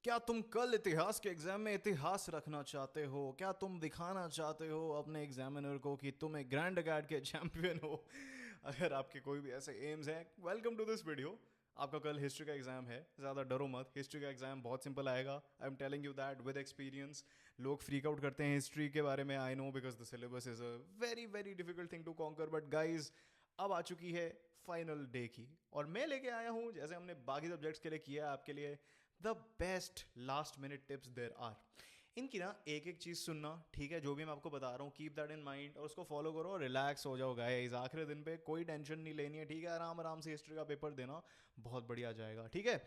क्या तुम कल इतिहास के एग्जाम में इतिहास रखना चाहते हो? क्या तुम दिखाना चाहते हो अपने एग्जामिनर को कि तुम एक ग्रैंड अकाड के चैंपियन हो? अगर आपके कोई भी ऐसे एम्स हैं, वेलकम टू दिस वीडियो। आपका कल हिस्ट्री का एग्जाम है, ज़्यादा डरो मत। हिस्ट्री का एग्जाम बहुत सिंपल आएगा। I am telling you that with experience. लोग फ्रीक आउट करते हैं हिस्ट्री के बारे में, I know, because the syllabus is a very very difficult thing to conquer, but guys अब आ चुकी है फाइनल डे की, और मैं लेके आया हूँ, जैसे हमने बाकी सब्जेक्ट्स के लिए किया, आपके लिए the best last minute tips there are. इनकी ना एक एक चीज़ सुनना, ठीक है? जो भी मैं आपको बता रहा हूँ, कीप दैट इन माइंड और उसको फॉलो करो, रिलैक्स हो जाओ गाइस। आखिरी दिन पे कोई टेंशन नहीं लेनी है, ठीक है? आराम आराम से हिस्ट्री का पेपर देना, बहुत बढ़िया जाएगा, ठीक है?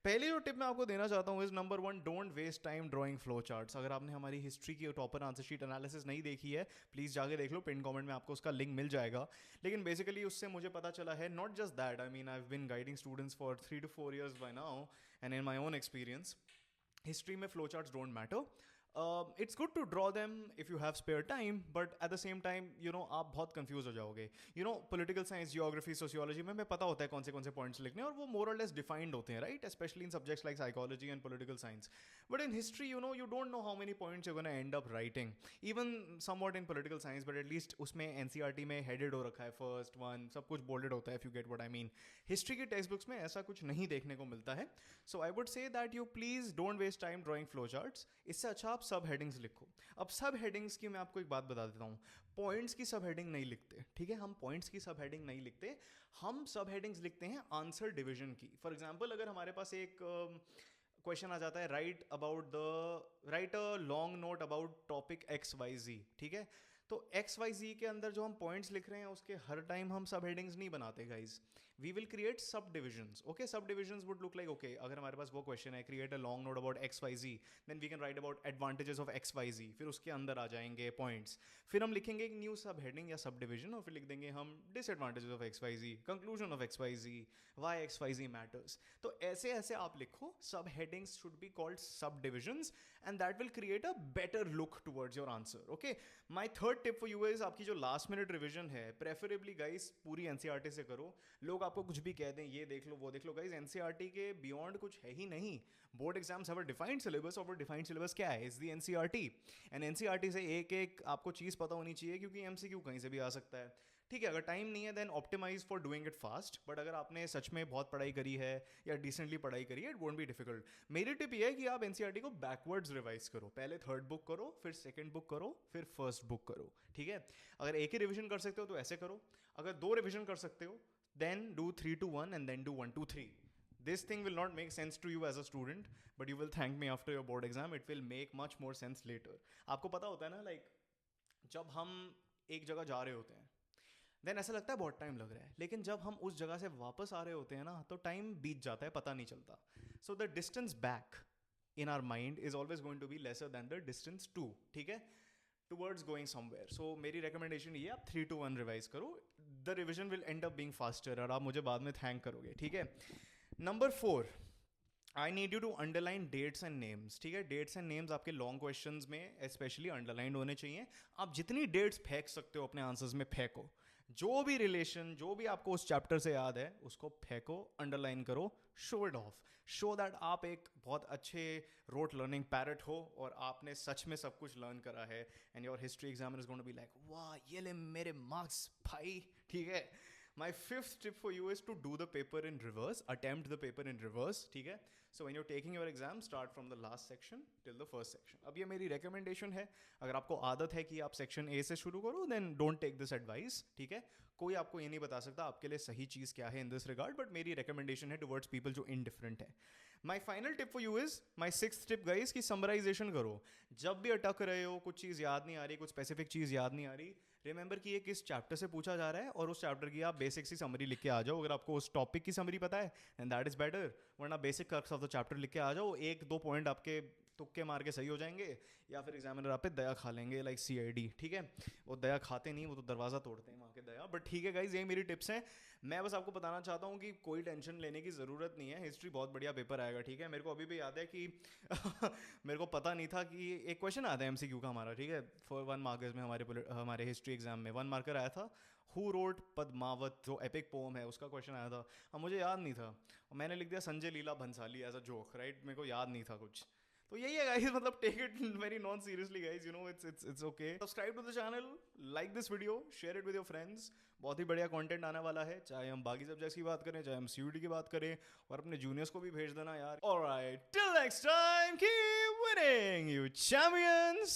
पहली जो टिप मैं आपको देना चाहता हूँ is number one, don't waste time drawing flow charts. अगर आपने हमारी हिस्ट्री की टॉपर आंसर शीट एनालिसिस नहीं देखी है, प्लीज़ जाके देख लो, पिन कमेंट में आपको उसका लिंक मिल जाएगा। लेकिन बेसिकली उससे मुझे पता चला है, not just that, I mean I have been guiding students for 3 to 4 years by now, and in my own experience, history में flow charts don't matter. It's good to draw them if you have spare time, but at the same time, आप बहुत confused हो जाओगे. Political science, geography, sociology में पता होता है कौन से पॉइंट्स लिखने, और वो more or less defined होते हैं, right? Especially in subjects like psychology and political science. But in history, you don't know how many points you're going to end up writing. Even somewhat in political science, but at least उसमें NCERT में headed हो रखा है, first one, सब कुछ bolded होता है, if you get what I mean. History की टेक्स्ट बुक्स में ऐसा कुछ नहीं देखने को मिलता है. So I would say that you please don't waste time drawing flowcharts. इससे अच्छा आप सब हेडिंग्स लिखो. अब सब हेडिंग्स की मैं आपको एक बात बता देता हूँ. पॉइंट्स की सब हेडिंग नहीं लिखते, ठीक है? हम पॉइंट्स की सब हेडिंग नहीं लिखते, हम सब हेडिंग्स लिखते हैं आंसर डिवीजन की. फॉर एग्जाम्पल, अगर हमारे पास एक क्वेश्चन आ जाता है, write a long note about topic X Y Z, ठीक है? तो एक्स वाई जी के अंदर जो हम पॉइंट्स लिख रहे हैं, उसके हर टाइम हम सब हेडिंग्स नहीं बनाते guys. We will create subdivisions. Okay, subdivisions would look like, okay, अगर हमारे पास वो क्वेश्चन है, create a long note about X Y Z, then we can write about advantages of X Y Z. फिर उसके अंदर आ जाएंगे points, फिर हम लिखेंगे एक न्यू सब हेडिंग या सब डिविजन, और फिर लिख देंगे हम disadvantages of X Y Z, conclusion of X Y Z, Y X Y Z matters. तो ऐसे ऐसे आप लिखो. Sub headings should be called sub divisions, and that will create a better look towards your answer. Okay, my third tip for you is, आपकी जो last minute revision है, preferably guys पूरी NCERT से करो. लोग आपको कुछ भी कह दें, ये देख लो वो देख लो, गाइस एनसीईआरटी के बियॉन्ड कुछ है ही नहीं. Board exams have a defined syllabus, और डिफाइंड सिलेबस क्या है? Is the NCERT. And NCERT से एक एक आपको चीज़ पता होनी चाहिए, क्योंकि एमसीक्यू कहीं से भी आ सकता है, ठीक है? अगर टाइम नहीं है, then optimise for doing it fast. But अगर आपने सच में बहुत पढ़ाई करी है या डिसेंटली पढ़ाई करी है, इट वोंट बी डिफिकल्ट. मेरी टिप ये है कि आप एनसीईआरटी को बैकवर्ड्स रिवाइज करो. पहले थर्ड बुक करो, फिर सेकंड बुक करो, फिर फर्स्ट बुक करो, ठीक है? अगर एक ही रिवीजन कर सकते हो तो ऐसे करो. अगर दो रिवीजन कर सकते हो, then do 3 to 1 and then do 1 to 3. This thing will not make sense to you as a student, but you will thank me after your board exam. It will make much more sense later. आपको पता होता है ना, like जब हम एक जगह जा रहे होते हैं, देन ऐसा लगता है बहुत टाइम लग रहा है, लेकिन जब हम उस जगह से वापस आ रहे होते हैं ना, तो टाइम बीत जाता है, पता नहीं चलता. So the distance back in our mind is always going to be lesser than the distance to, ठीक है, टूवर्ड्स गोइंग समवेयर. सो मेरी रिकमेंडेशन ये, आप 3 to 1 रिवाइज करो. The revision will end up being faster, और आप मुझे बाद में थैंक करोगे, ठीक है? Number 4, I need you to underline dates and names, ठीक है? डेट्स एंड नेम्स आपके लॉन्ग क्वेश्चंस में स्पेशली अंडरलाइंड होने चाहिए. आप जितनी डेट्स फेंक सकते हो अपने आंसर्स में फेंको. जो भी रिलेशन, जो भी आपको उस चैप्टर से याद है, उसको फेंको, अंडरलाइन करो, show it of. Show that आप एक बहुत अच्छे रोट लर्निंग पैरट हो, और आपने सच में सब कुछ लर्न करा है. And your history examiner is going to be like, वाह, ये ले मेरे मार्क्स भाई, ठीक है? My fifth tip for you is to do the paper in reverse, attempt the paper in reverse, ठीक है? So when you're taking your exam, start from the last section till the first section. अब ये मेरी recommendation है. अगर आपको आदत है कि आप सेक्शन ए से शुरू करो, then don't take this advice, ठीक है? कोई आपको ये नहीं बता सकता आपके लिए सही चीज़ क्या है in this regard, but मेरी recommendation है towards people जो indifferent है. My final tip for you is, my sixth tip guys, कि summarization करो. जब भी अटक रहे हो, कुछ चीज़ याद नहीं आ रही, कुछ स्पेसिफिक चीज़ याद नहीं आ रही, रिमेंबर कि ये किस चैप्टर से पूछा जा रहा है, और उस चैप्टर की आप बेसिक सी समरी लिख के आ जाओ. अगर आपको उस टॉपिक की समरी पता है, एंड दैट इज बेटर, वरना basic crux of the chapter लिख के आ जाओ. एक दो पॉइंट आपके तुक्के मार के सही हो जाएंगे, या फिर एग्जामिनर आप पे दया खा लेंगे लाइक CID, ठीक है। वो दया खाते नहीं, वो तो दरवाज़ा तोड़ते हैं वहाँ के दया। बट ठीक है गाइज, ये मेरी टिप्स हैं। मैं बस आपको बताना चाहता हूँ कि कोई टेंशन लेने की ज़रूरत नहीं है, हिस्ट्री बहुत बढ़िया पेपर आएगा, ठीक है। मेरे को अभी भी याद है कि मेरे को पता नहीं था कि एक क्वेश्चन आता है MCQ का हमारा, ठीक है, फॉर 1 मार्कर्स में हमारे हिस्ट्री एग्जाम में 1 मार्कर आया था। हु रोट पद्मावत, जो एपिक पोम है, उसका क्वेश्चन आया था। अब मुझे याद नहीं था और मैंने लिख दिया Sanjay Leela Bhansali as a joke, right. मेरे को याद नहीं था कुछ। तो यही है गाइस, मतलब take it very non seriously guys, you know, it's okay. Subscribe to the channel, like this video, share it with your friends. बहुत ही बढ़िया कंटेंट आने वाला है, चाहे हम बाकी सब्जेक्ट्स की बात करें, चाहे हम CUET की बात करें, और अपने जूनियर्स को भी भेज देना यार। Alright, till next time, keep winning you champions.